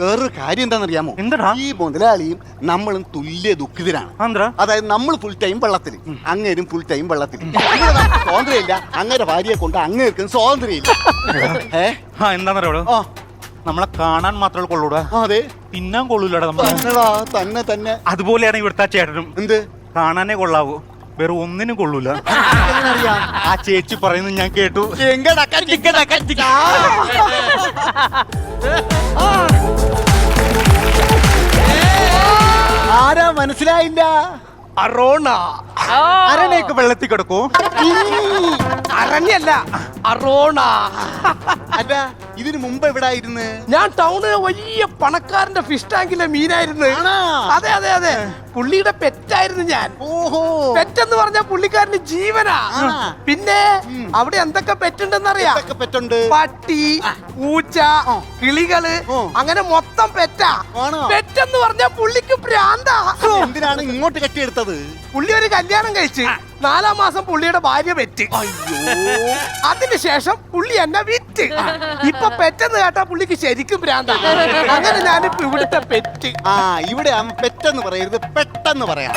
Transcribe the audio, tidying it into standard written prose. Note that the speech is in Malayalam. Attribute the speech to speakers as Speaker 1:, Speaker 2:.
Speaker 1: വേറൊരു കാര്യം എന്താണെന്നറിയാമോ?
Speaker 2: എന്താ?
Speaker 1: ഈ മുതലാളിയും നമ്മളും തുല്യ ദുഃഖിതരാണ്. അതായത് നമ്മൾ ഫുൾ ടൈം വെള്ളത്തിൽ, അങ്ങേരും ഫുൾ ടൈം വെള്ളത്തിൽ. ഇവിടെ നമുക്ക് സ്വാതന്ത്ര്യമില്ല. അങ്ങേരെ ഭാര്യയെ കൊണ്ട് അങ്ങേർക്കും സ്വാതന്ത്ര്യമില്ല.
Speaker 2: എന്താന്നറിയോ, നമ്മളെ കാണാൻ മാത്രമേ കൊള്ളൂടാ,
Speaker 1: അതെ,
Speaker 2: തിന്നാൻ കൊള്ളൂലടാ നമ്മളെ.
Speaker 1: തന്നെ തന്നെ
Speaker 2: അതുപോലെയാണ് ഇവിടുത്തെ ആ ചേട്ടനും.
Speaker 1: എന്ത്
Speaker 2: കാണാനേ കൊള്ളാവൂ, വേറെ ഒന്നിനും കൊള്ളൂല. ആ ചേച്ചി പറയുന്നത് ഞാൻ കേട്ടു.
Speaker 1: ആരാ മനസ്സിലായില്ല?
Speaker 3: അറോണ.
Speaker 2: അരണയൊക്കെ വെള്ളത്തിൽ കിടക്കൂ.
Speaker 3: അരണ്യല്ല, അറോണ.
Speaker 1: അല്ല, ഇതിനു മുമ്പ് എവിടായിരുന്നു?
Speaker 3: ഞാൻ ടൗണിലെ വലിയ പണക്കാരന്റെ ഫിഷ് ടാങ്കിലെ മീനായിരുന്നു. അതെ അതെ അതെ, പുള്ളിയുടെ പെറ്റായിരുന്നു ഞാൻ.
Speaker 1: ഓഹോ,
Speaker 3: പെറ്റെന്ന് പറഞ്ഞാൽ പുള്ളിക്കാരന് ജീവനാ. പിന്നെ അവിടെ എന്തൊക്കെ പെറ്റുണ്ടെന്നറിയാം?
Speaker 1: പെറ്റുണ്ട്.
Speaker 3: പട്ടി, പൂച്ച, കിളികള്, അങ്ങനെ മൊത്തം പെറ്റാ. പെറ്റെന്ന് പറഞ്ഞാൽ പുള്ളിക്ക് ഭ്രാന്താ.
Speaker 1: എന്തിനാണ് ഇങ്ങോട്ട് കെട്ടിയെടുത്തത്?
Speaker 3: പുള്ളി ഒരു കല്യാണം കഴിച്ച് 4-ാം മാസം പുള്ളിയുടെ ഭാര്യ പെറ്റ്. അതിനുശേഷം പുള്ളി എന്നെ വിറ്റ്. ഇപ്പൊ പെറ്റെന്ന് കേട്ടാ പുള്ളിക്ക് ശരിക്കും ഭ്രാന്താ. അങ്ങനെ ഞാനിപ്പോ ഇവിടുത്തെ പെറ്റ്.
Speaker 1: ഇവിടെ പെറ്റെന്ന് പറയരുത്, പെട്ടെന്ന് പറയാം.